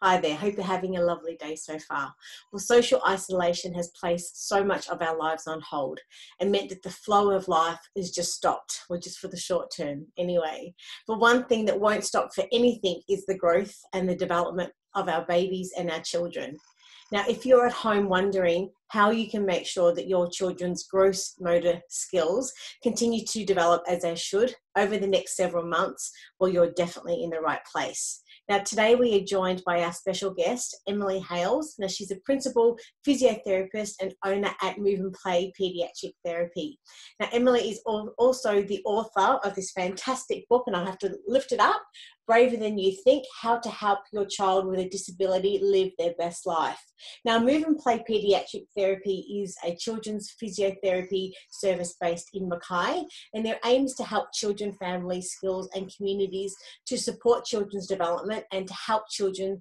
Hi there, hope you're having a lovely day so far. Well, social isolation has placed so much of our lives on hold and meant that the flow of life is just stopped, or just for the short term anyway. But one thing that won't stop for anything is the growth and the development of our babies and our children. Now, if you're at home wondering how you can make sure that your children's gross motor skills continue to develop as they should over the next several months, well, you're definitely in the right place. Now, today we are joined by our special guest, Emily Hayles. Now, she's a principal physiotherapist and owner at Move and Play Paediatric Therapy. Now, Emily is also the author of this fantastic book, and I'll have to lift it up, Braver Than You Think, How to Help Your Child with a Disability Live Their Best Life. Now, Move and Play Paediatric Therapy is a children's physiotherapy service based in Mackay, and their aim is to help children, families, schools and communities to support children's development and to help children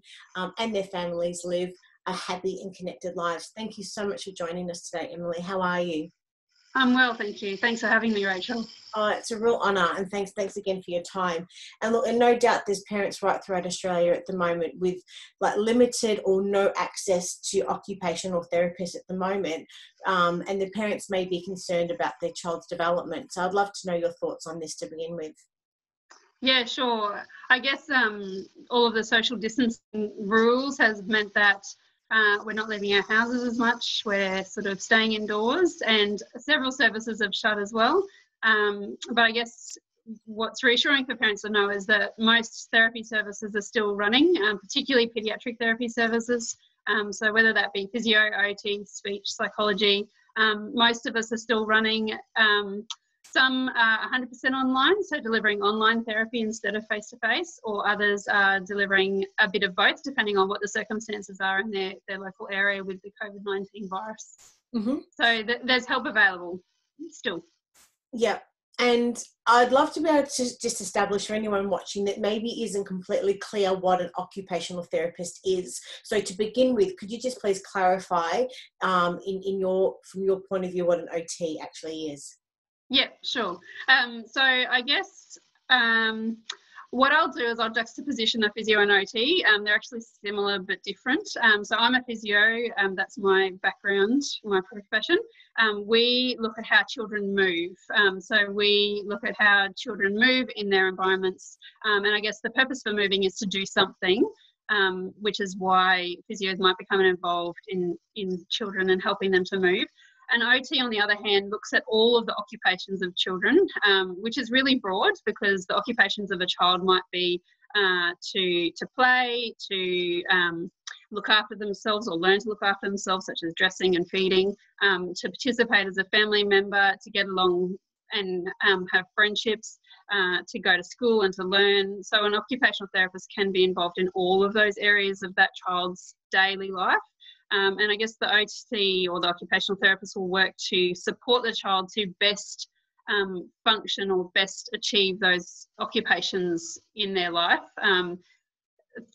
and their families live a happy and connected lives. Thank you so much for joining us today, Emily. How are you? I'm well, thank you. Thanks for having me, Rachel. Oh, it's a real honour, and thanks again for your time. And look, and no doubt there's parents right throughout Australia at the moment with like limited or no access to occupational therapists at the moment, and the parents may be concerned about their child's development. So I'd love to know your thoughts on this to begin with. Yeah, sure. I guess all of the social distancing rules has meant that we're not leaving our houses as much. We're sort of staying indoors, and several services have shut as well. But I guess what's reassuring for parents to know is that most therapy services are still running, particularly paediatric therapy services. So whether that be physio, OT, speech, psychology, most of us are still running. Some are 100% online, so delivering online therapy instead of face-to-face, or others are delivering a bit of both, depending on what the circumstances are in their local area with the COVID-19 virus. Mm-hmm. So there's help available still. Yeah, and I'd love to be able to just establish for anyone watching that maybe isn't completely clear what an occupational therapist is. So to begin with, could you just please clarify from your point of view what an OT actually is? Yeah, sure. So I guess what I'll do is I'll juxtaposition the physio and OT. They're actually similar but different. So I'm a physio, that's my background, my profession. We look at how children move. So we look at how children move in their environments. And I guess the purpose for moving is to do something, which is why physios might become involved in children and helping them to move. And OT, on the other hand, looks at all of the occupations of children, which is really broad because the occupations of a child might be to play, to look after themselves or learn to look after themselves, such as dressing and feeding, to participate as a family member, to get along and have friendships, to go to school and to learn. So an occupational therapist can be involved in all of those areas of that child's daily life. And I guess the OT or the occupational therapist will work to support the child to best function or best achieve those occupations in their life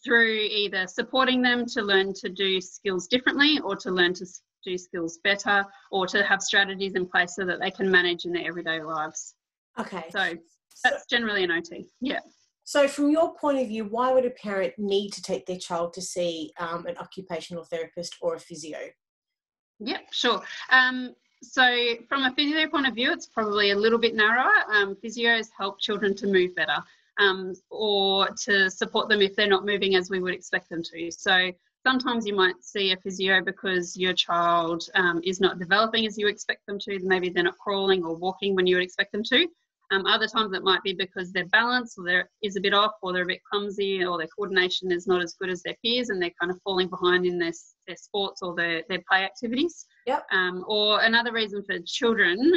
through either supporting them to learn to do skills differently or to learn to do skills better or to have strategies in place so that they can manage in their everyday lives. Okay. So that's generally an OT, yeah. So from your point of view, why would a parent need to take their child to see an occupational therapist or a physio? Yeah, sure. So from a physio point of view, it's probably a little bit narrower. Physios help children to move better or to support them if they're not moving as we would expect them to. So sometimes you might see a physio because your child is not developing as you expect them to. Maybe they're not crawling or walking when you would expect them to. Other times it might be because their balance is a bit off, or they're a bit clumsy, or their coordination is not as good as their peers and they're kind of falling behind in their sports or their play activities. Yep. Or another reason for children,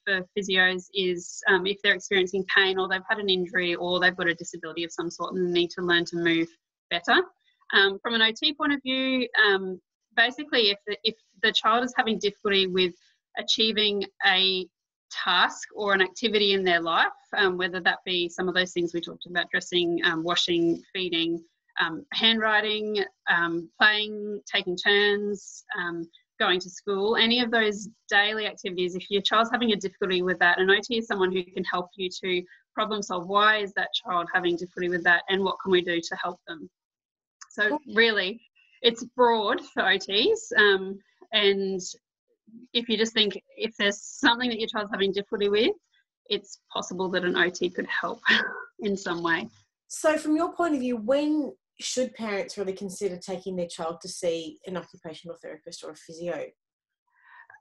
for physios, is if they're experiencing pain or they've had an injury or they've got a disability of some sort and need to learn to move better. From an OT point of view, basically if the child is having difficulty with achieving a task or an activity in their life, whether that be some of those things we talked about, dressing, washing, feeding, handwriting, playing, taking turns, going to school, any of those daily activities, if your child's having a difficulty with that, an OT is someone who can help you to problem solve why is that child having difficulty with that and what can we do to help them. So really, it's broad for OTs. And if you just think if there's something that your child's having difficulty with, it's possible that an OT could help in some way. So from your point of view, when should parents really consider taking their child to see an occupational therapist or a physio?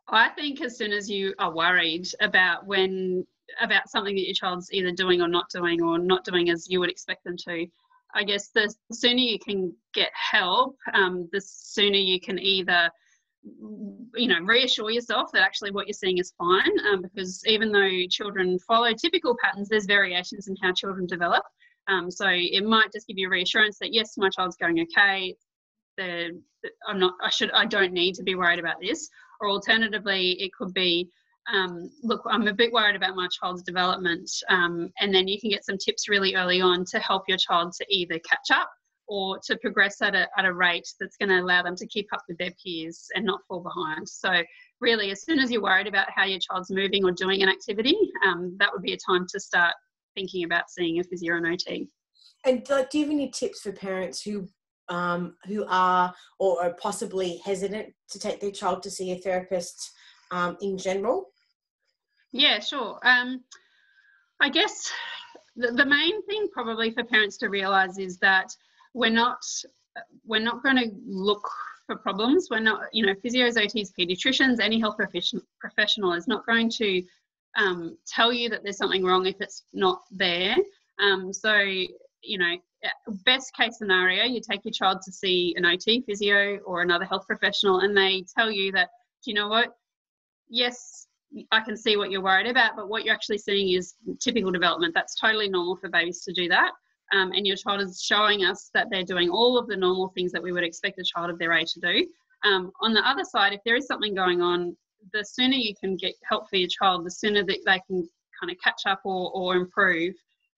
I think as soon as you are worried about something that your child's either doing or not doing as you would expect them to, I guess the sooner you can get help, the sooner you can either reassure yourself that actually what you're seeing is fine, because even though children follow typical patterns, there's variations in how children develop. So it might just give you reassurance that yes, my child's going okay. I don't need to be worried about this. Or alternatively, it could be, look, I'm a bit worried about my child's development, and then you can get some tips really early on to help your child to either catch up or to progress at a rate that's going to allow them to keep up with their peers and not fall behind. So really, as soon as you're worried about how your child's moving or doing an activity, that would be a time to start thinking about seeing a physio and OT. And do you have any tips for parents who are or are possibly hesitant to take their child to see a therapist in general? Yeah, sure. I guess the main thing probably for parents to realise is that we're not going to look for problems. We're not, physios, OTs, paediatricians, any health professional is not going to tell you that there's something wrong if it's not there. Best case scenario, you take your child to see an OT, physio, or another health professional, and they tell you that, do you know what? Yes, I can see what you're worried about, but what you're actually seeing is typical development. That's totally normal for babies to do that. And your child is showing us that they're doing all of the normal things that we would expect a child of their age to do. On the other side, if there is something going on, the sooner you can get help for your child, the sooner that they can kind of catch up or improve.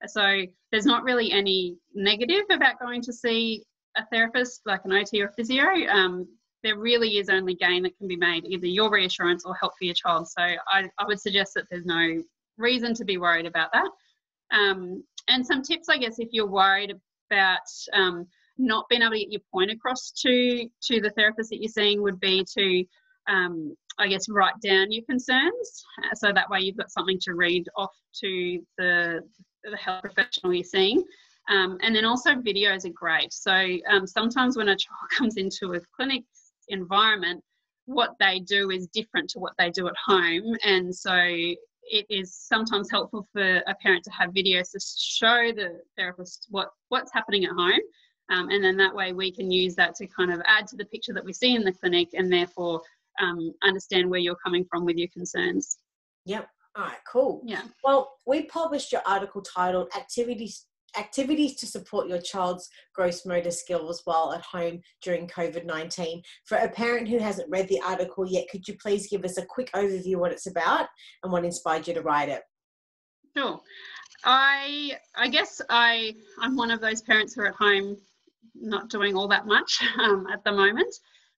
So there's not really any negative about going to see a therapist like an OT or physio. There really is only gain that can be made, either your reassurance or help for your child. So I would suggest that there's no reason to be worried about that. And some tips, I guess, if you're worried about not being able to get your point across to the therapist that you're seeing, would be to, write down your concerns. So that way you've got something to read off to the health professional you're seeing. And then also videos are great. So sometimes when a child comes into a clinic environment, what they do is different to what they do at home. And so it is sometimes helpful for a parent to have videos to show the therapist what's happening at home. And then that way we can use that to kind of add to the picture that we see in the clinic, and therefore understand where you're coming from with your concerns. Yep. All right, cool. Yeah. Well, we published your article titled Activities to Support Your Child's Gross Motor Skills While at Home During COVID-19. For a parent who hasn't read the article yet, could you please give us a quick overview of what it's about and what inspired you to write it? Sure. I guess I'm one of those parents who are at home not doing all that much at the moment.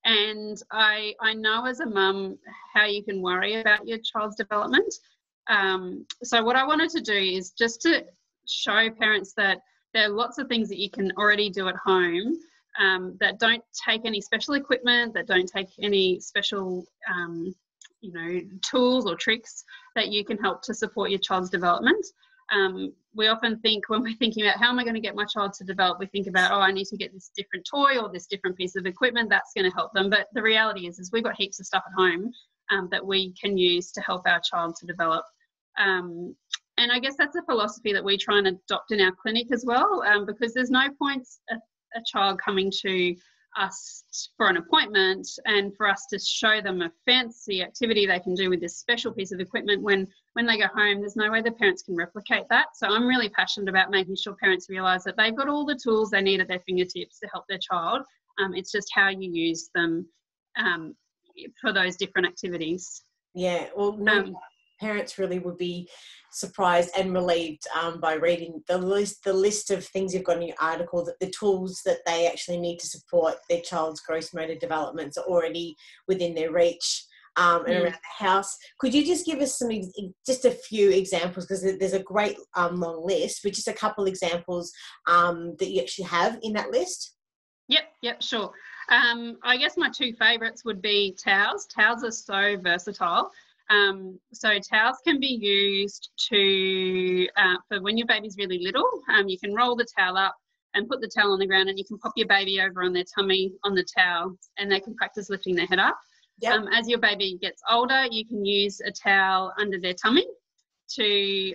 And I know as a mum how you can worry about your child's development. So what I wanted to do is just to show parents that there are lots of things that you can already do at home that don't take any special equipment, that don't take any special tools or tricks, that you can help to support your child's development. We often think, when we're thinking about how am I going to get my child to develop, we think about, I need to get this different toy or this different piece of equipment that's going to help them. But the reality is we've got heaps of stuff at home that we can use to help our child to develop. And I guess that's a philosophy that we try and adopt in our clinic as well, because there's no point a child coming to us for an appointment and for us to show them a fancy activity they can do with this special piece of equipment when they go home. There's no way the parents can replicate that. So I'm really passionate about making sure parents realise that they've got all the tools they need at their fingertips to help their child. It's just how you use them for those different activities. Yeah, well, parents really would be surprised and relieved by reading the list of things you've got in your article, that the tools that they actually need to support their child's gross motor developments are already within their reach and around the house. Could you just give us just a few examples, because there's a great long list, but just a couple examples that you actually have in that list? Yep, sure. I guess my two favourites would be towels. Towels are so versatile. So towels can be used to for when your baby's really little. You can roll the towel up and put the towel on the ground, and you can pop your baby over on their tummy on the towel, and they can practice lifting their head up. Yep. As your baby gets older, you can use a towel under their tummy to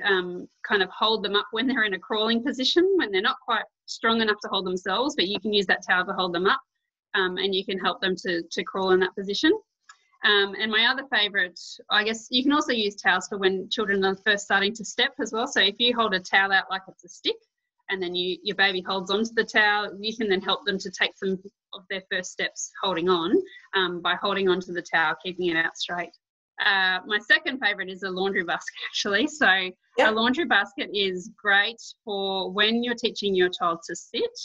kind of hold them up when they're in a crawling position, when they're not quite strong enough to hold themselves, but you can use that towel to hold them up, and you can help them to crawl in that position. And my other favourite, I guess you can also use towels for when children are first starting to step as well. So if you hold a towel out like it's a stick, and then your baby holds onto the towel, you can then help them to take some of their first steps holding on by holding onto the towel, keeping it out straight. My second favourite is a laundry basket, actually. So a laundry basket is great for when you're teaching your child to sit.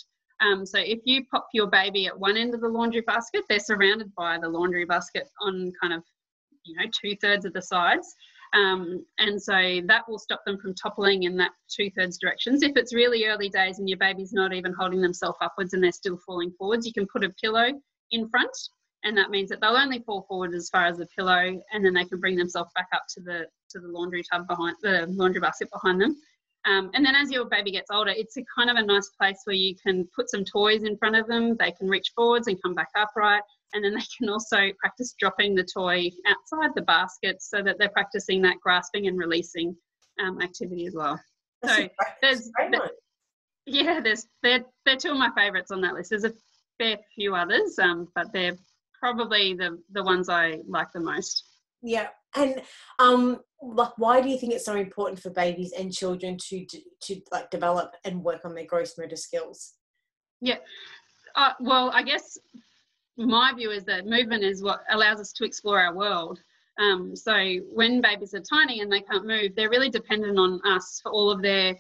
So if you pop your baby at one end of the laundry basket, they're surrounded by the laundry basket on kind of, 2/3 of the sides. And so that will stop them from toppling in that 2/3 directions. If it's really early days and your baby's not even holding themselves upwards and they're still falling forwards, you can put a pillow in front, and that means that they'll only fall forward as far as the pillow, and then they can bring themselves back up to the laundry tub behind the laundry basket behind them. And then as your baby gets older, it's a kind of a nice place where you can put some toys in front of them. They can reach forwards and come back upright. And then they can also practice dropping the toy outside the basket so that they're practicing that grasping and releasing activity as well. So they're two of my favourites on that list. There's a fair few others, but they're probably the ones I like the most. Yeah. And why do you think it's so important for babies and children to like develop and work on their gross motor skills? Yeah. Well, I guess my view is that movement is what allows us to explore our world. So when babies are tiny and they can't move, they're really dependent on us for all of their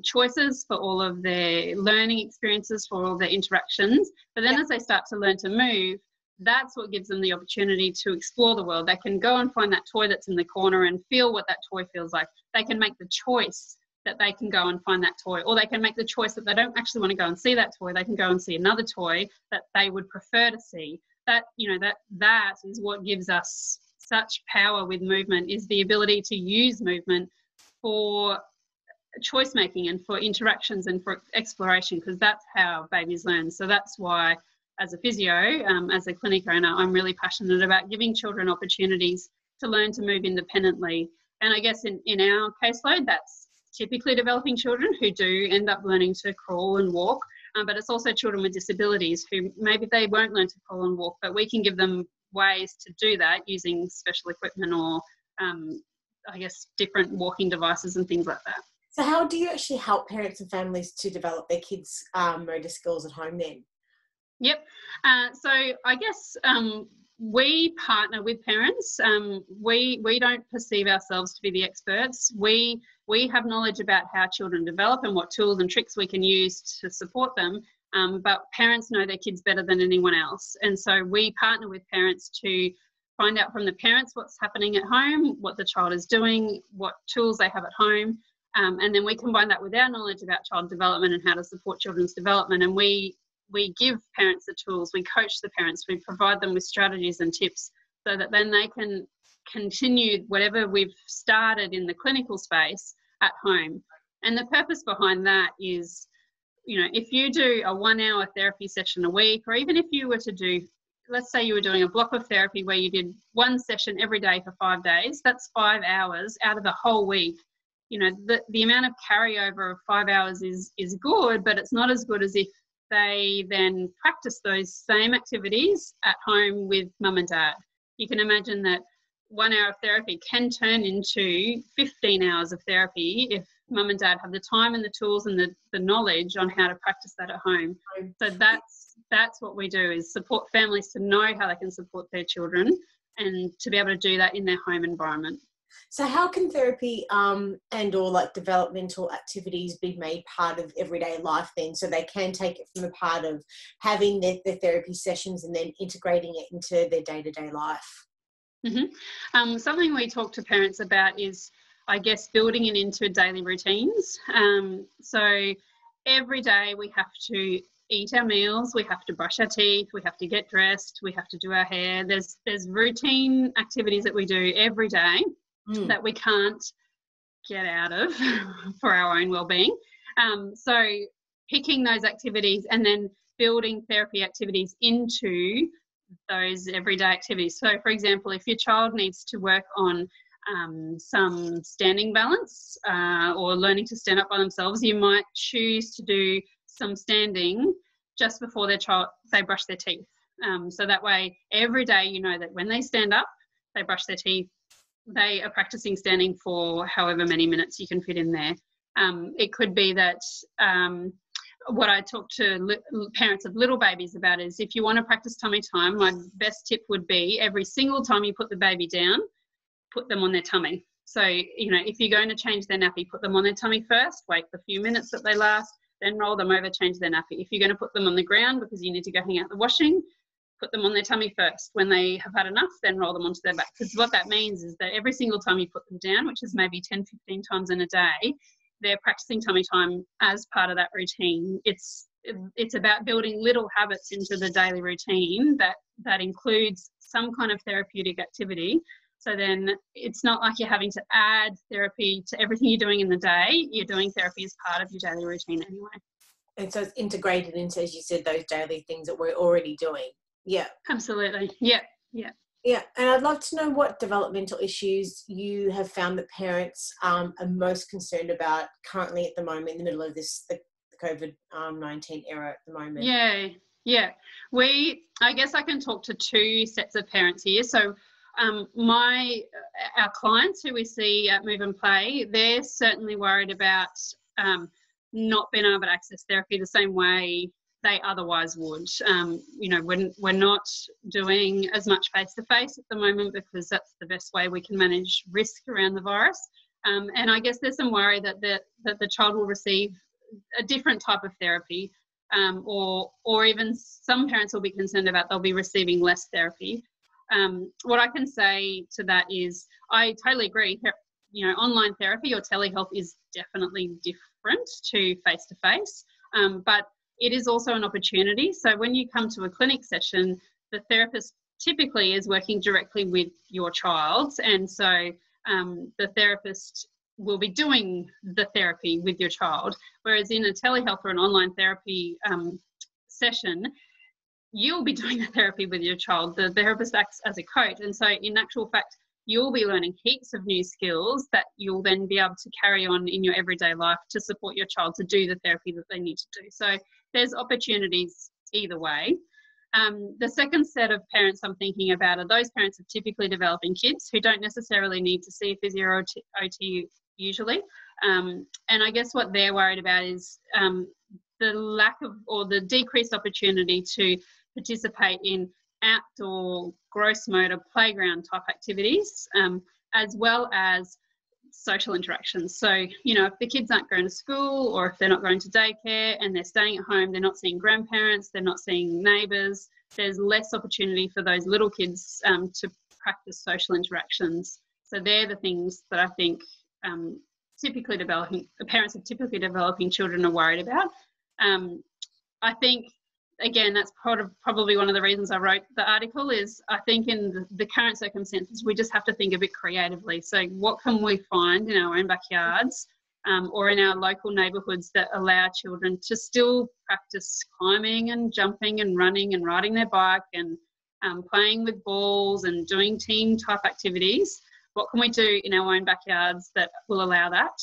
choices, for all of their learning experiences, for all their interactions. But then as they start to learn to move, that's what gives them the opportunity to explore the world. They can go and find that toy that's in the corner and feel what that toy feels like. They can make the choice that they can go and find that toy, or they can make the choice that they don't actually want to go and see that toy. They can go and see another toy that they would prefer to see. That is what gives us such power with movement, is the ability to use movement for choice making and for interactions and for exploration, because that's how babies learn. So that's why, as a physio, as a clinic owner, I'm really passionate about giving children opportunities to learn to move independently. And I guess in our caseload, that's typically developing children who do end up learning to crawl and walk, but it's also children with disabilities who maybe they won't learn to crawl and walk, but we can give them ways to do that using special equipment or, I guess, different walking devices and things like that. So how do you actually help parents and families to develop their kids' motor skills at home then? Yep. So I guess we partner with parents. We don't perceive ourselves to be the experts. We have knowledge about how children develop and what tools and tricks we can use to support them, but parents know their kids better than anyone else. And so we partner with parents to find out from the parents what's happening at home, what the child is doing, what tools they have at home, and then we combine that with our knowledge about child development and how to support children's development. And we give parents the tools, we coach the parents, we provide them with strategies and tips so that then they can continue whatever we've started in the clinical space at home. And the purpose behind that is, if you do a 1-hour therapy session a week, or even if you were to do, let's say you were doing a block of therapy where you did one session every day for 5 days, that's 5 hours out of the whole week. The amount of carryover of 5 hours is good, but it's not as good as if they then practice those same activities at home with mum and dad. You can imagine that 1 hour of therapy can turn into 15 hours of therapy if mum and dad have the time and the tools and the knowledge on how to practice that at home. So that's what we do, is support families to know how they can support their children and to be able to do that in their home environment. So how can therapy and or like developmental activities be made part of everyday life then, so they can take it from a part of having their therapy sessions and then integrating it into their day-to-day life? Mm-hmm. Something we talk to parents about is, I guess, building it into daily routines. So every day we have to eat our meals, we have to brush our teeth, we have to get dressed, we have to do our hair. There's routine activities that we do every day that we can't get out of for our own well-being. So picking those activities and then building therapy activities into those everyday activities. So, for example, if your child needs to work on some standing balance or learning to stand up by themselves, you might choose to do some standing just before they brush their teeth. So that way, every day you know that when they stand up, they brush their teeth, they are practicing standing for however many minutes you can fit in there. It could be that what I talk to parents of little babies about is, if you want to practice tummy time, my best tip would be every single time you put the baby down, put them on their tummy. So, if you're going to change their nappy, put them on their tummy first, wait the few minutes that they last, then roll them over, change their nappy. If you're going to put them on the ground because you need to go hang out the washing, put them on their tummy first. When they have had enough, then roll them onto their back. Because what that means is that every single time you put them down, which is maybe 10, 15 times in a day, they're practicing tummy time as part of that routine. It's about building little habits into the daily routine that includes some kind of therapeutic activity. So then it's not like you're having to add therapy to everything you're doing in the day. You're doing therapy as part of your daily routine anyway. And so it's integrated into, as you said, those daily things that we're already doing. Yeah. Absolutely. Yeah. Yeah, and I'd love to know what developmental issues you have found that parents are most concerned about currently at the moment, in the middle of the COVID-19 era at the moment. Yeah. I guess I can talk to two sets of parents here. So our clients who we see at Move and Play, they're certainly worried about not being able to access therapy the same way they otherwise would. We're not doing as much face-to-face at the moment because that's the best way we can manage risk around the virus. And I guess there's some worry that the child will receive a different type of therapy, or even some parents will be concerned about they'll be receiving less therapy. What I can say to that is I totally agree. Online therapy or telehealth is definitely different to face-to-face, but it is also an opportunity. So when you come to a clinic session, the therapist typically is working directly with your child, and so the therapist will be doing the therapy with your child, whereas in a telehealth or an online therapy session, you'll be doing the therapy with your child. The therapist acts as a coach, and so in actual fact, you'll be learning heaps of new skills that you'll then be able to carry on in your everyday life to support your child to do the therapy that they need to do. So there's opportunities either way. The second set of parents I'm thinking about are those parents of typically developing kids who don't necessarily need to see a physio or OT usually. And I guess what they're worried about is the lack of, or the decreased opportunity to participate in outdoor gross motor playground type activities, as well as social interactions. So, if the kids aren't going to school, or if they're not going to daycare and they're staying at home, they're not seeing grandparents, they're not seeing neighbours, there's less opportunity for those little kids to practice social interactions. So they're the things that I think parents of typically developing children are worried about. I think, again, that's probably one of the reasons I wrote the article is I think in the current circumstances, we just have to think a bit creatively. So what can we find in our own backyards or in our local neighbourhoods that allow children to still practice climbing and jumping and running and riding their bike and playing with balls and doing team type activities? What can we do in our own backyards that will allow that?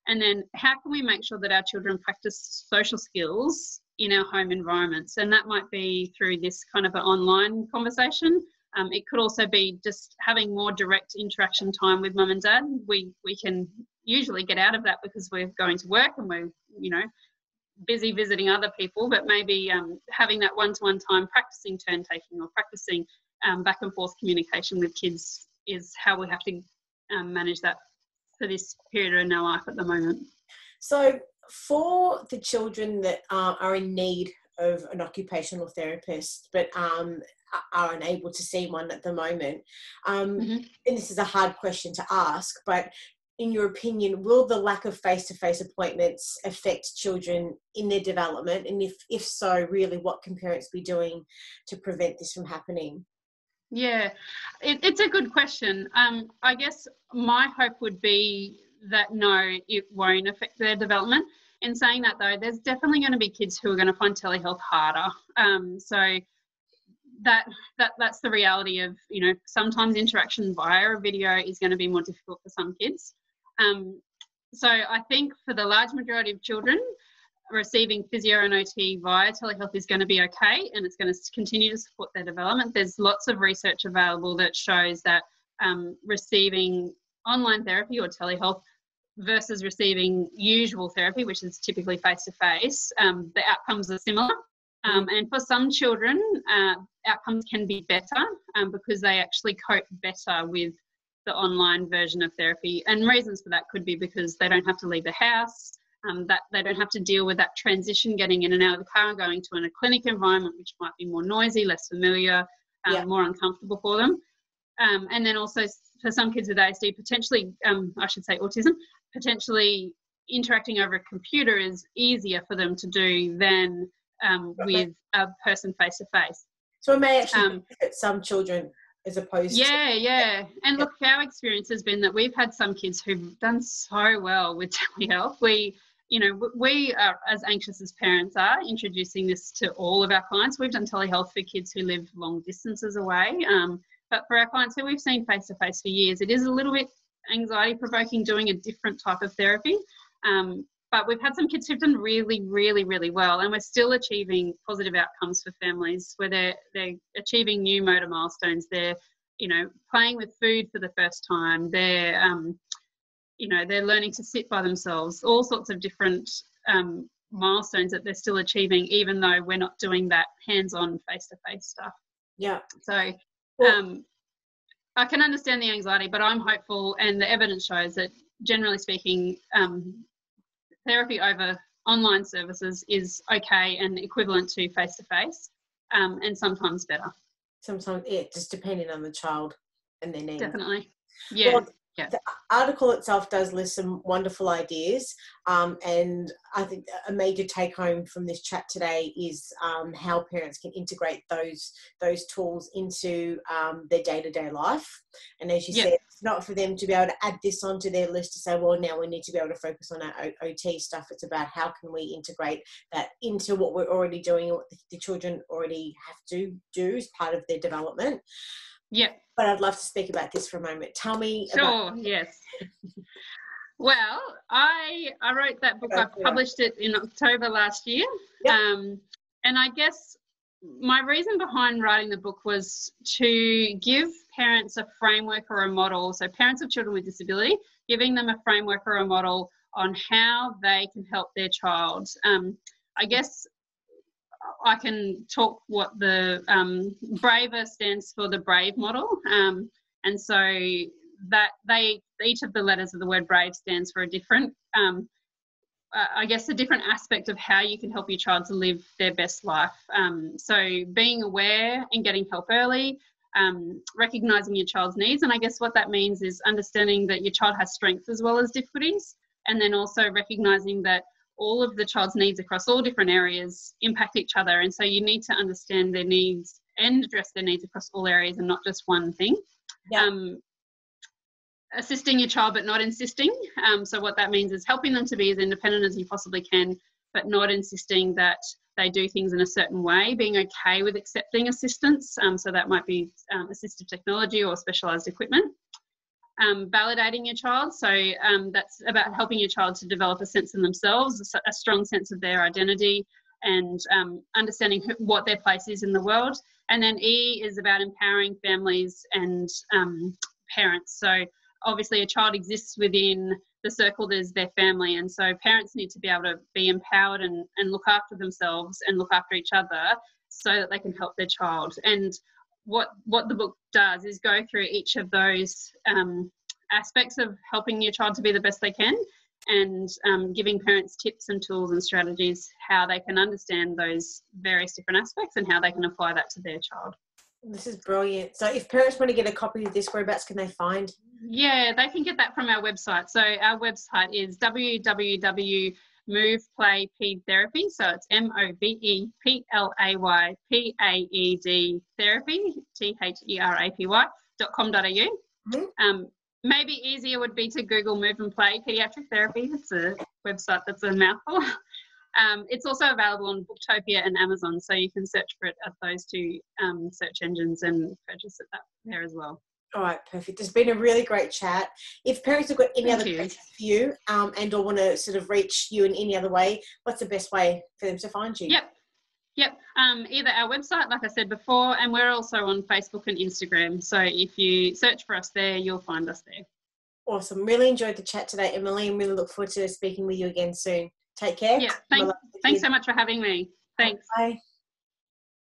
And then how can we make sure that our children practice social skills in our home environments? And that might be through this kind of an online conversation. It could also be just having more direct interaction time with mum and dad. We can usually get out of that because we're going to work and we're, busy visiting other people, but maybe having that one-to-one time practicing turn taking or practicing back and forth communication with kids is how we have to manage that for this period in our life at the moment. So for the children that are in need of an occupational therapist but are unable to see one at the moment, and this is a hard question to ask, but in your opinion, will the lack of face-to-face appointments affect children in their development? And if so, really, what can parents be doing to prevent this from happening? Yeah, it's a good question. I guess my hope would be that no, it won't affect their development. In saying that, though, there's definitely going to be kids who are going to find telehealth harder. So that's the reality of, sometimes interaction via a video is going to be more difficult for some kids. So I think for the large majority of children, receiving physio and OT via telehealth is going to be okay, and it's going to continue to support their development. There's lots of research available that shows that receiving online therapy or telehealth versus receiving usual therapy, which is typically face-to-face, the outcomes are similar. And for some children, outcomes can be better because they actually cope better with the online version of therapy. And reasons for that could be because they don't have to leave the house, that they don't have to deal with that transition getting in and out of the car, going to a clinic environment, which might be more noisy, less familiar, more uncomfortable for them. And then also for some kids with ASD, potentially, I should say autism, potentially interacting over a computer is easier for them to do than with a person face-to-face. So it may actually benefit some children as opposed to... Yeah. And look, our experience has been that we've had some kids who've done so well with telehealth. We are as anxious as parents are introducing this to all of our clients. We've done telehealth for kids who live long distances away. But for our clients who we've seen face-to-face for years, it is a little bit anxiety-provoking doing a different type of therapy. But we've had some kids who've done really, really, really well, and we're still achieving positive outcomes for families where they're achieving new motor milestones. They're, playing with food for the first time. They're, they're learning to sit by themselves, all sorts of different milestones that they're still achieving, even though we're not doing that hands-on face-to-face stuff. Yeah. So I can understand the anxiety, but I'm hopeful, and the evidence shows that, generally speaking, therapy over online services is okay and equivalent to face-to-face, and sometimes better. Sometimes, just depending on the child and their needs. Definitely. Yeah. Well, the article itself does list some wonderful ideas, and I think a major take home from this chat today is how parents can integrate those tools into their day-to-day life. And as you said, it's not for them to be able to add this onto their list to say, well, now we need to be able to focus on our OT stuff. It's about how can we integrate that into what we're already doing, what the children already have to do as part of their development. Yeah. But I'd love to speak about this for a moment. Tell me about... Yes. Well, I wrote that book. I published it in October last year. Yep. And I guess my reason behind writing the book was to give parents a framework or a model. So parents of children with disability, giving them a framework or a model on how they can help their child. I guess I can talk what the BRAVER stands for, the BRAVE model. And so that each of the letters of the word BRAVE stands for a different, I guess, a different aspect of how you can help your child to live their best life. So being aware and getting help early, recognising your child's needs. And I guess what that means is understanding that your child has strengths as well as difficulties, and then also recognising that all of the child's needs across all different areas impact each other. And so you need to understand their needs and address their needs across all areas and not just one thing. Yeah. Assisting your child but not insisting. So what that means is helping them to be as independent as you possibly can, but not insisting that they do things in a certain way, being okay with accepting assistance. So that might be assistive technology or specialised equipment. Validating your child. So that's about helping your child to develop a sense in themselves, a strong sense of their identity, and understanding what their place is in the world. And then E is about empowering families and parents. So obviously a child exists within the circle that is their family, and so parents need to be able to be empowered and look after themselves and look after each other so that they can help their child. And what the book does is go through each of those aspects of helping your child to be the best they can, and giving parents tips and tools and strategies how they can understand those various different aspects and how they can apply that to their child. This is brilliant. So if parents want to get a copy of this, whereabouts can they find? Yeah, they can get that from our website. So our website is www.moveplaypeedtherapy. So it's MOVEPLAYPAED therapy, THERAPY.com.au. Mm-hmm. Maybe easier would be to Google Move and Play Paediatric Therapy. It's a website that's a mouthful. It's also available on Booktopia and Amazon, so you can search for it at those two search engines and purchase it there as well. All right, perfect. It's been a really great chat. If parents have got any other questions for you and or want to sort of reach you in any other way, what's the best way for them to find you? Yep. Either our website, like I said before, and we're also on Facebook and Instagram. So if you search for us there, you'll find us there. Awesome. Really enjoyed the chat today, Emily, and really look forward to speaking with you again soon. Take care. Yeah, thanks so much for having me. Thanks. Bye.